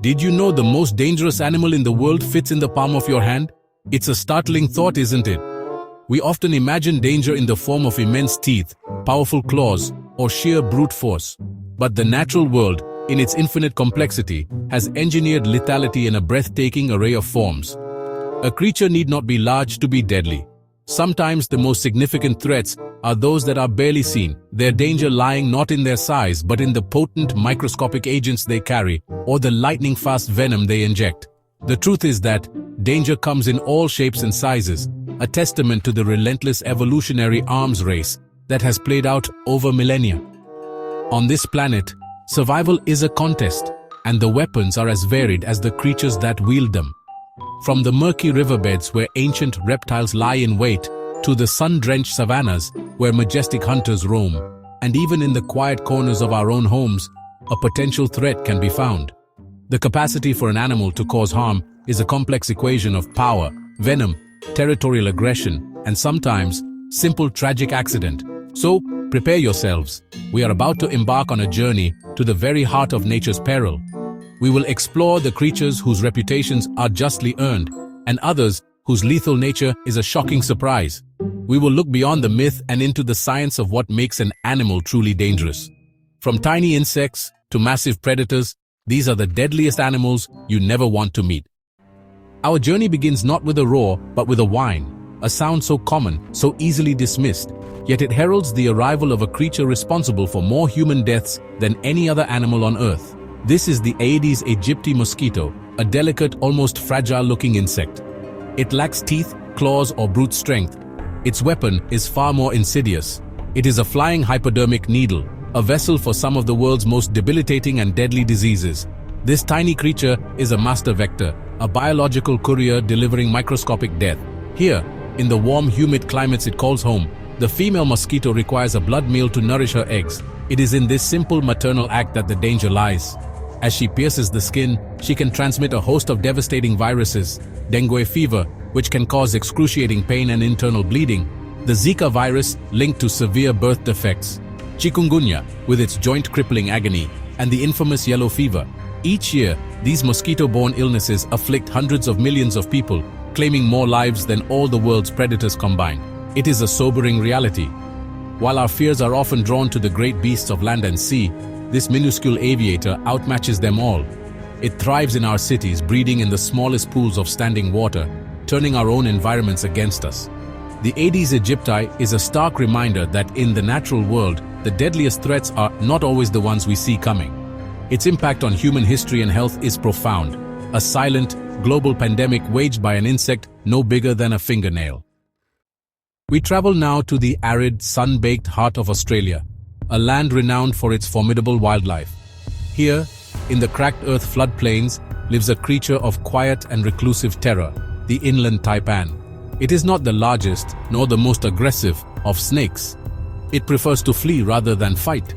Did you know the most dangerous animal in the world fits in the palm of your hand? It's a startling thought, isn't it? We often imagine danger in the form of immense teeth, powerful claws, or sheer brute force. But the natural world, in its infinite complexity, has engineered lethality in a breathtaking array of forms. A creature need not be large to be deadly. Sometimes the most significant threats are those that are barely seen, their danger lying not in their size but in the potent microscopic agents they carry or the lightning-fast venom they inject. The truth is that danger comes in all shapes and sizes, a testament to the relentless evolutionary arms race that has played out over millennia. On this planet, survival is a contest, and the weapons are as varied as the creatures that wield them. From the murky riverbeds where ancient reptiles lie in wait, to the sun-drenched savannas where majestic hunters roam, and even in the quiet corners of our own homes, a potential threat can be found. The capacity for an animal to cause harm is a complex equation of power, venom, territorial aggression, and sometimes, simple tragic accident. So, prepare yourselves. We are about to embark on a journey to the very heart of nature's peril. We will explore the creatures whose reputations are justly earned, and others whose lethal nature is a shocking surprise. We will look beyond the myth and into the science of what makes an animal truly dangerous. From tiny insects to massive predators, these are the deadliest animals you never want to meet. Our journey begins not with a roar, but with a whine, a sound so common, so easily dismissed, yet it heralds the arrival of a creature responsible for more human deaths than any other animal on Earth. This is the Aedes aegypti mosquito, a delicate, almost fragile-looking insect. It lacks teeth, claws, or brute strength. Its weapon is far more insidious. It is a flying hypodermic needle, a vessel for some of the world's most debilitating and deadly diseases. This tiny creature is a master vector, a biological courier delivering microscopic death. Here, in the warm, humid climates it calls home, the female mosquito requires a blood meal to nourish her eggs. It is in this simple maternal act that the danger lies. As she pierces the skin, she can transmit a host of devastating viruses: dengue fever, which can cause excruciating pain and internal bleeding; the Zika virus, linked to severe birth defects; chikungunya, with its joint-crippling agony; and the infamous yellow fever. Each year, these mosquito-borne illnesses afflict hundreds of millions of people, claiming more lives than all the world's predators combined. It is a sobering reality. While our fears are often drawn to the great beasts of land and sea, this minuscule aviator outmatches them all. It thrives in our cities, breeding in the smallest pools of standing water, turning our own environments against us. The Aedes aegypti is a stark reminder that in the natural world, the deadliest threats are not always the ones we see coming. Its impact on human history and health is profound, a silent, global pandemic waged by an insect no bigger than a fingernail. We travel now to the arid, sun-baked heart of Australia, a land renowned for its formidable wildlife. Here, in the cracked earth floodplains, lives a creature of quiet and reclusive terror, the Inland Taipan. It is not the largest, nor the most aggressive, of snakes. It prefers to flee rather than fight.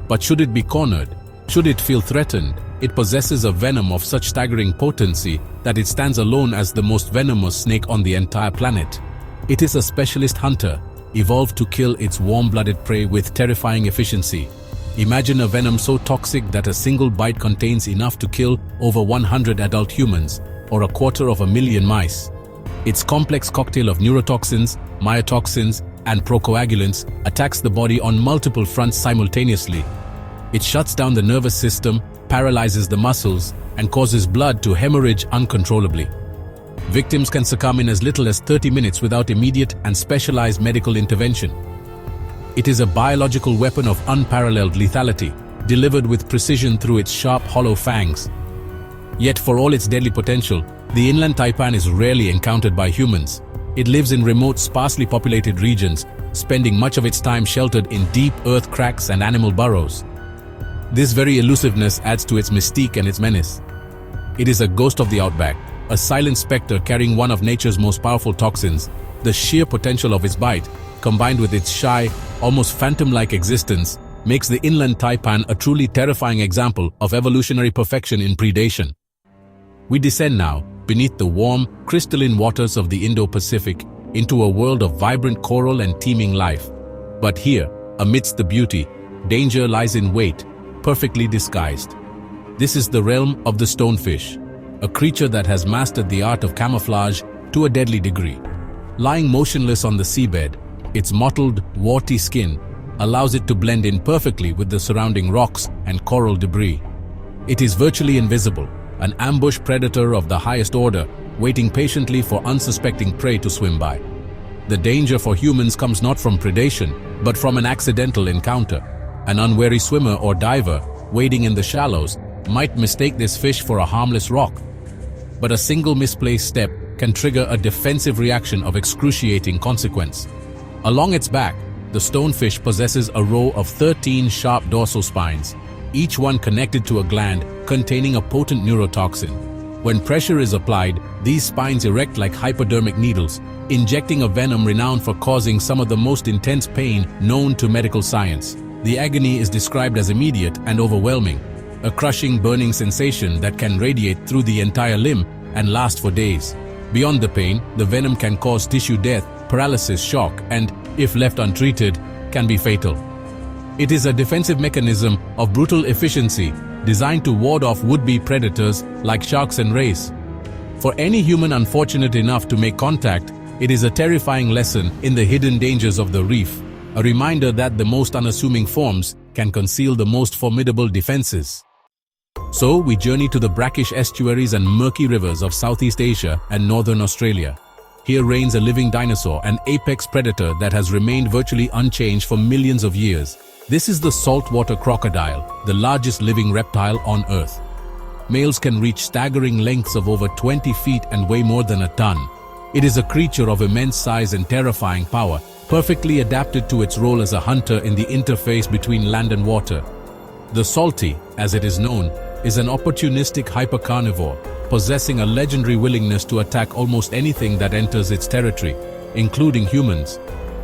But should it be cornered, should it feel threatened, it possesses a venom of such staggering potency that it stands alone as the most venomous snake on the entire planet. It is a specialist hunter, evolved to kill its warm-blooded prey with terrifying efficiency. Imagine a venom so toxic that a single bite contains enough to kill over 100 adult humans, or 250,000 mice. Its complex cocktail of neurotoxins, myotoxins, and procoagulants attacks the body on multiple fronts simultaneously. It shuts down the nervous system, paralyzes the muscles, and causes blood to hemorrhage uncontrollably. Victims can succumb in as little as 30 minutes without immediate and specialized medical intervention. It is a biological weapon of unparalleled lethality, delivered with precision through its sharp, hollow fangs. Yet for all its deadly potential, the Inland Taipan is rarely encountered by humans. It lives in remote, sparsely populated regions, spending much of its time sheltered in deep earth cracks and animal burrows. This very elusiveness adds to its mystique and its menace. It is a ghost of the outback, a silent specter carrying one of nature's most powerful toxins. The sheer potential of its bite, combined with its shy, almost phantom-like existence, makes the Inland Taipan a truly terrifying example of evolutionary perfection in predation. We descend now, beneath the warm, crystalline waters of the Indo-Pacific, into a world of vibrant coral and teeming life. But here, amidst the beauty, danger lies in wait, perfectly disguised. This is the realm of the stonefish, a creature that has mastered the art of camouflage to a deadly degree. Lying motionless on the seabed, its mottled, warty skin allows it to blend in perfectly with the surrounding rocks and coral debris. It is virtually invisible, an ambush predator of the highest order, waiting patiently for unsuspecting prey to swim by. The danger for humans comes not from predation, but from an accidental encounter. An unwary swimmer or diver, wading in the shallows, might mistake this fish for a harmless rock. But a single misplaced step can trigger a defensive reaction of excruciating consequence. Along its back, the stonefish possesses a row of 13 sharp dorsal spines, each one connected to a gland containing a potent neurotoxin. When pressure is applied, these spines erect like hypodermic needles, injecting a venom renowned for causing some of the most intense pain known to medical science. The agony is described as immediate and overwhelming, a crushing, burning sensation that can radiate through the entire limb and last for days. Beyond the pain, the venom can cause tissue death, paralysis, shock, and, if left untreated, can be fatal. It is a defensive mechanism of brutal efficiency designed to ward off would-be predators like sharks and rays. For any human unfortunate enough to make contact, it is a terrifying lesson in the hidden dangers of the reef, a reminder that the most unassuming forms can conceal the most formidable defenses. So, we journey to the brackish estuaries and murky rivers of Southeast Asia and Northern Australia. Here reigns a living dinosaur, an apex predator that has remained virtually unchanged for millions of years. This is the saltwater crocodile, the largest living reptile on Earth. Males can reach staggering lengths of over 20 feet and weigh more than a ton. It is a creature of immense size and terrifying power, perfectly adapted to its role as a hunter in the interface between land and water. The salty, as it is known, is an opportunistic hypercarnivore, possessing a legendary willingness to attack almost anything that enters its territory, including humans.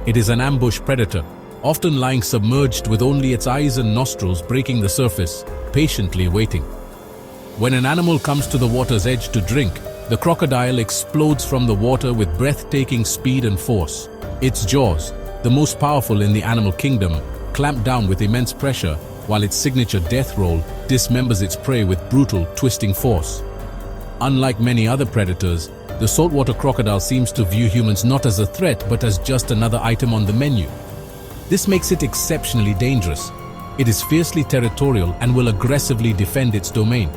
It is an ambush predator, often lying submerged with only its eyes and nostrils breaking the surface, patiently waiting. When an animal comes to the water's edge to drink, the crocodile explodes from the water with breathtaking speed and force. Its jaws, the most powerful in the animal kingdom, clamp down with immense pressure, while its signature death roll dismembers its prey with brutal, twisting force. Unlike many other predators, the saltwater crocodile seems to view humans not as a threat but as just another item on the menu. This makes it exceptionally dangerous. It is fiercely territorial and will aggressively defend its domain.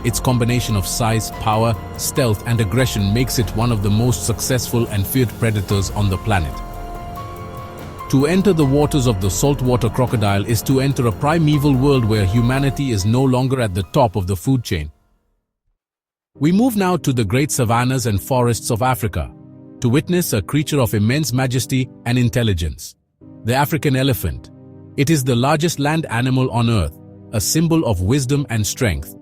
Its combination of size, power, stealth, and aggression makes it one of the most successful and feared predators on the planet. To enter the waters of the saltwater crocodile is to enter a primeval world where humanity is no longer at the top of the food chain. We move now to the great savannas and forests of Africa, to witness a creature of immense majesty and intelligence. The African elephant. It is the largest land animal on Earth, a symbol of wisdom and strength.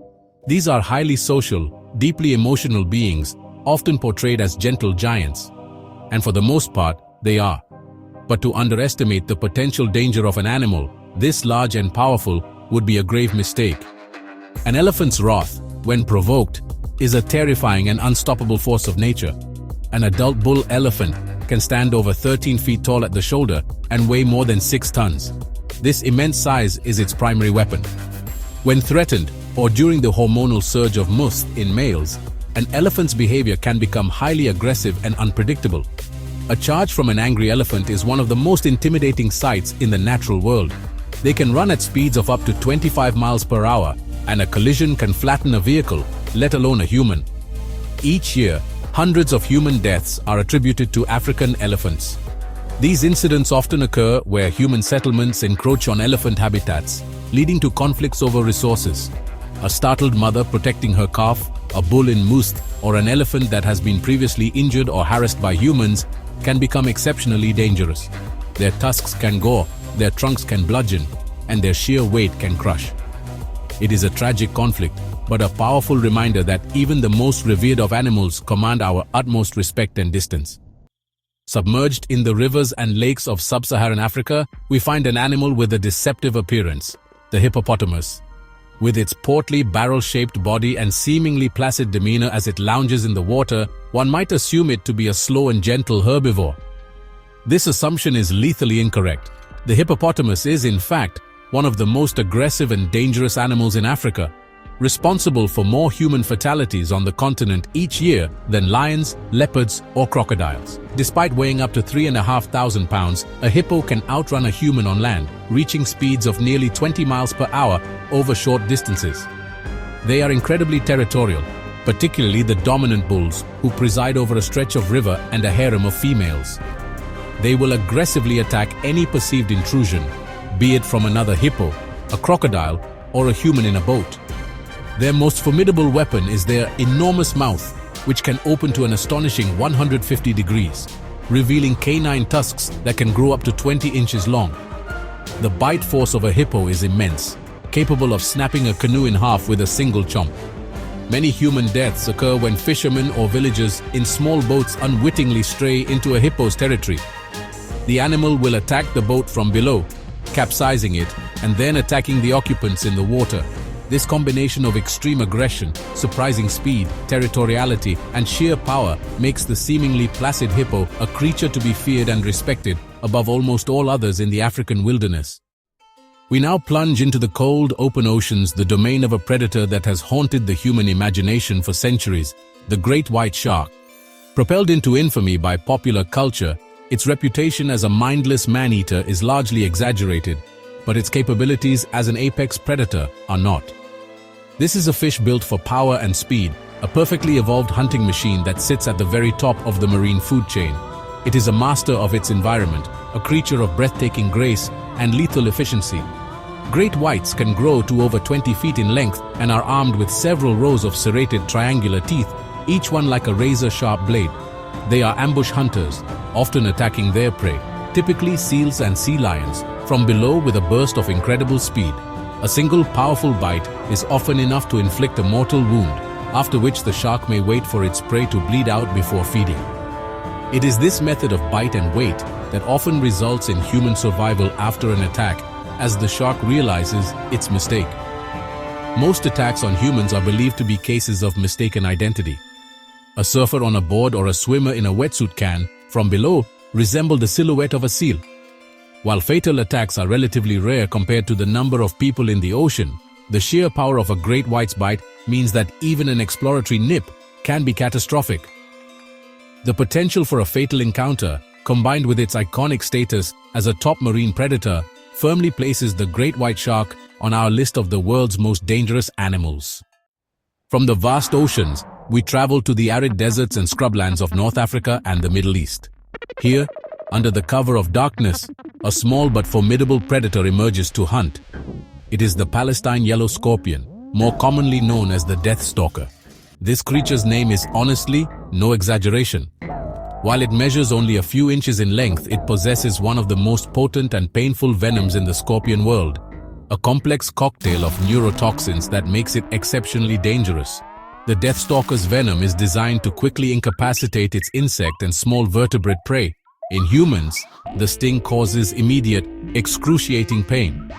These are highly social, deeply emotional beings, often portrayed as gentle giants. And for the most part, they are. But to underestimate the potential danger of an animal this large and powerful would be a grave mistake. An elephant's wrath, when provoked, is a terrifying and unstoppable force of nature. An adult bull elephant can stand over 13 feet tall at the shoulder and weigh more than 6 tons. This immense size is its primary weapon. When threatened, or during the hormonal surge of musth in males, an elephant's behavior can become highly aggressive and unpredictable. A charge from an angry elephant is one of the most intimidating sights in the natural world. They can run at speeds of up to 25 miles per hour, and a collision can flatten a vehicle, let alone a human. Each year, hundreds of human deaths are attributed to African elephants. These incidents often occur where human settlements encroach on elephant habitats, leading to conflicts over resources. A startled mother protecting her calf, a bull in musth, or an elephant that has been previously injured or harassed by humans can become exceptionally dangerous. Their tusks can gore, their trunks can bludgeon, and their sheer weight can crush. It is a tragic conflict, but a powerful reminder that even the most revered of animals command our utmost respect and distance. Submerged in the rivers and lakes of sub-Saharan Africa, we find an animal with a deceptive appearance, the hippopotamus. With its portly, barrel-shaped body and seemingly placid demeanor as it lounges in the water, one might assume it to be a slow and gentle herbivore. This assumption is lethally incorrect. The hippopotamus is, in fact, one of the most aggressive and dangerous animals in Africa. responsible for more human fatalities on the continent each year than lions, leopards, or crocodiles. Despite weighing up to 3,500 pounds, a hippo can outrun a human on land, reaching speeds of nearly 20 miles per hour over short distances. They are incredibly territorial, particularly the dominant bulls, who preside over a stretch of river and a harem of females. They will aggressively attack any perceived intrusion, be it from another hippo, a crocodile, or a human in a boat. Their most formidable weapon is their enormous mouth, which can open to an astonishing 150 degrees, revealing canine tusks that can grow up to 20 inches long. The bite force of a hippo is immense, capable of snapping a canoe in half with a single chomp. Many human deaths occur when fishermen or villagers in small boats unwittingly stray into a hippo's territory. The animal will attack the boat from below, capsizing it, and then attacking the occupants in the water. This combination of extreme aggression, surprising speed, territoriality, and sheer power makes the seemingly placid hippo a creature to be feared and respected above almost all others in the African wilderness. We now plunge into the cold, open oceans, the domain of a predator that has haunted the human imagination for centuries, the great white shark. Propelled into infamy by popular culture, its reputation as a mindless man-eater is largely exaggerated, but its capabilities as an apex predator are not. This is a fish built for power and speed, a perfectly evolved hunting machine that sits at the very top of the marine food chain. It is a master of its environment, a creature of breathtaking grace and lethal efficiency. Great whites can grow to over 20 feet in length and are armed with several rows of serrated triangular teeth, each one like a razor-sharp blade. They are ambush hunters, often attacking their prey, typically seals and sea lions, from below with a burst of incredible speed. A single powerful bite is often enough to inflict a mortal wound, after which the shark may wait for its prey to bleed out before feeding. It is this method of bite and wait that often results in human survival after an attack, as the shark realizes its mistake. Most attacks on humans are believed to be cases of mistaken identity. A surfer on a board or a swimmer in a wetsuit can, from below, resemble the silhouette of a seal. While fatal attacks are relatively rare compared to the number of people in the ocean, the sheer power of a great white's bite means that even an exploratory nip can be catastrophic. The potential for a fatal encounter, combined with its iconic status as a top marine predator, firmly places the great white shark on our list of the world's most dangerous animals. From the vast oceans, we travel to the arid deserts and scrublands of North Africa and the Middle East. Here, under the cover of darkness, a small but formidable predator emerges to hunt. It is the Palestine yellow scorpion, more commonly known as the death stalker. This creature's name is honestly no exaggeration. While it measures only a few inches in length, it possesses one of the most potent and painful venoms in the scorpion world, a complex cocktail of neurotoxins that makes it exceptionally dangerous. The deathstalker's venom is designed to quickly incapacitate its insect and small vertebrate prey. In humans, the sting causes immediate, excruciating pain.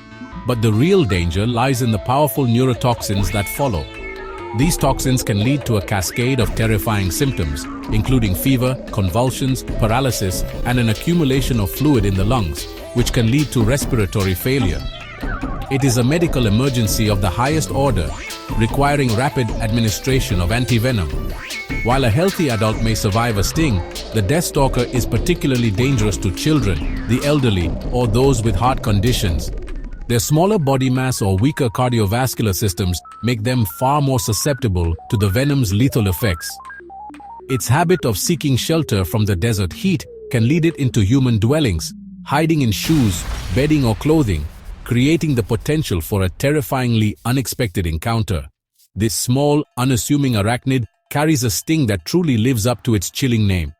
But the real danger lies in the powerful neurotoxins that follow. These toxins can lead to a cascade of terrifying symptoms, including fever, convulsions, paralysis, and an accumulation of fluid in the lungs, which can lead to respiratory failure. It is a medical emergency of the highest order, requiring rapid administration of antivenom. While a healthy adult may survive a sting, the deathstalker is particularly dangerous to children, the elderly, or those with heart conditions. Their smaller body mass or weaker cardiovascular systems make them far more susceptible to the venom's lethal effects. Its habit of seeking shelter from the desert heat can lead it into human dwellings, hiding in shoes, bedding, or clothing, creating the potential for a terrifyingly unexpected encounter. This small, unassuming arachnid carries a sting that truly lives up to its chilling name.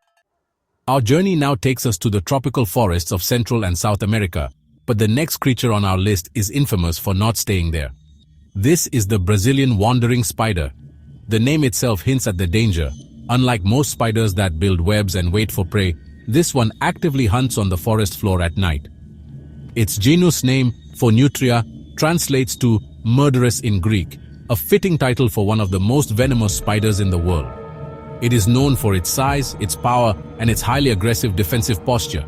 Our journey now takes us to the tropical forests of Central and South America, but the next creature on our list is infamous for not staying there. This is the Brazilian wandering spider. The name itself hints at the danger. Unlike most spiders that build webs and wait for prey, this one actively hunts on the forest floor at night. Its genus name, Phoneutria, translates to murderous in Greek, a fitting title for one of the most venomous spiders in the world. It is known for its size, its power, and its highly aggressive defensive posture.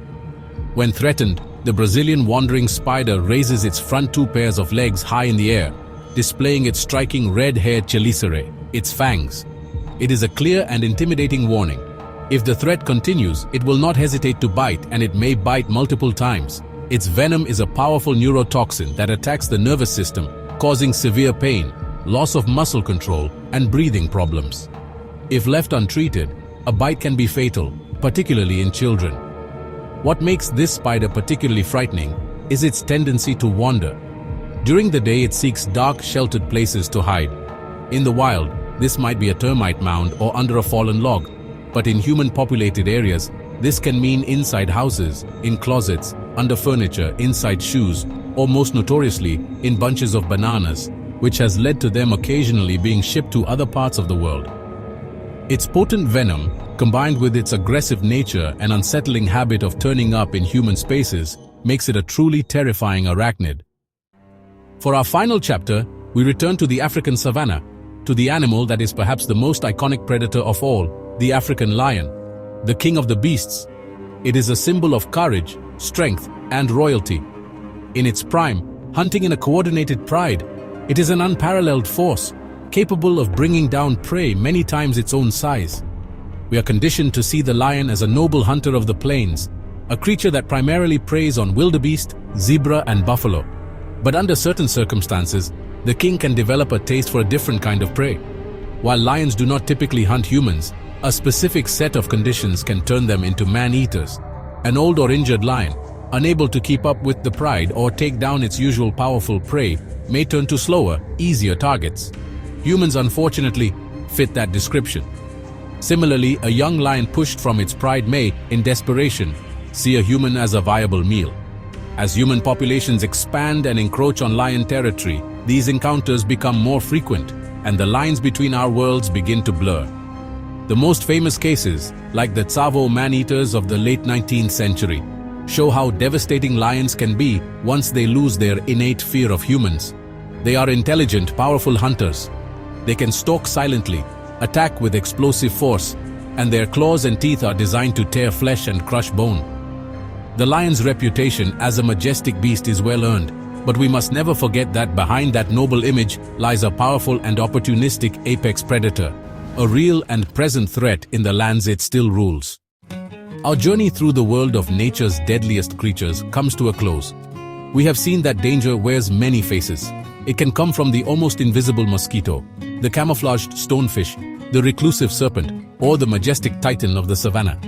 When threatened, the Brazilian wandering spider raises its front two pairs of legs high in the air, displaying its striking red-haired chelicerae, its fangs. It is a clear and intimidating warning. If the threat continues, it will not hesitate to bite, and it may bite multiple times. Its venom is a powerful neurotoxin that attacks the nervous system, causing severe pain, loss of muscle control, and breathing problems. If left untreated, a bite can be fatal, particularly in children. What makes this spider particularly frightening is its tendency to wander. During the day, it seeks dark, sheltered places to hide. In the wild, this might be a termite mound or under a fallen log, but in human-populated areas, this can mean inside houses, in closets, under furniture, inside shoes, or most notoriously, in bunches of bananas, which has led to them occasionally being shipped to other parts of the world. Its potent venom, combined with its aggressive nature and unsettling habit of turning up in human spaces, makes it a truly terrifying arachnid. For our final chapter, we return to the African savanna, to the animal that is perhaps the most iconic predator of all, the African lion, the king of the beasts. It is a symbol of courage, strength, and royalty. In its prime, hunting in a coordinated pride, it is an unparalleled force, capable of bringing down prey many times its own size. We are conditioned to see the lion as a noble hunter of the plains, a creature that primarily preys on wildebeest, zebra, and buffalo. But under certain circumstances, the king can develop a taste for a different kind of prey. While lions do not typically hunt humans, a specific set of conditions can turn them into man-eaters. An old or injured lion, unable to keep up with the pride or take down its usual powerful prey, may turn to slower, easier targets. Humans, unfortunately, fit that description. Similarly, a young lion pushed from its pride may, in desperation, see a human as a viable meal. As human populations expand and encroach on lion territory, these encounters become more frequent, and the lines between our worlds begin to blur. The most famous cases, like the Tsavo man-eaters of the late 19th century, show how devastating lions can be once they lose their innate fear of humans. They are intelligent, powerful hunters. They can stalk silently, attack with explosive force, and their claws and teeth are designed to tear flesh and crush bone. The lion's reputation as a majestic beast is well earned, but we must never forget that behind that noble image lies a powerful and opportunistic apex predator, a real and present threat in the lands it still rules. Our journey through the world of nature's deadliest creatures comes to a close. We have seen that danger wears many faces. It can come from the almost invisible mosquito, the camouflaged stonefish, the reclusive serpent, or the majestic titan of the savanna.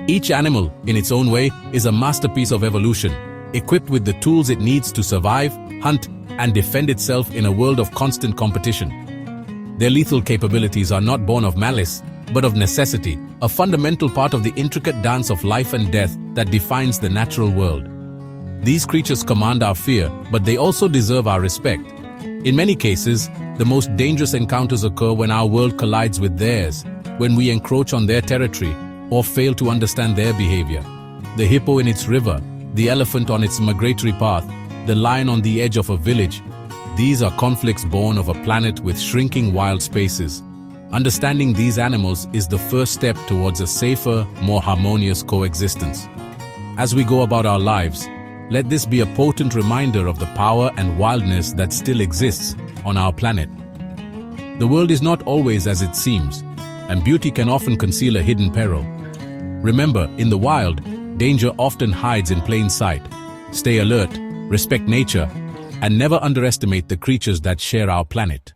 Each animal, in its own way, is a masterpiece of evolution, equipped with the tools it needs to survive, hunt, and defend itself in a world of constant competition. Their lethal capabilities are not born of malice, but of necessity, a fundamental part of the intricate dance of life and death that defines the natural world. These creatures command our fear, but they also deserve our respect. In many cases, the most dangerous encounters occur when our world collides with theirs, when we encroach on their territory, or fail to understand their behavior. The hippo in its river, the elephant on its migratory path, the lion on the edge of a village. These are conflicts born of a planet with shrinking wild spaces. Understanding these animals is the first step towards a safer, more harmonious coexistence. As we go about our lives, let this be a potent reminder of the power and wildness that still exists on our planet. The world is not always as it seems, and beauty can often conceal a hidden peril. Remember, in the wild, danger often hides in plain sight. Stay alert, respect nature, and never underestimate the creatures that share our planet.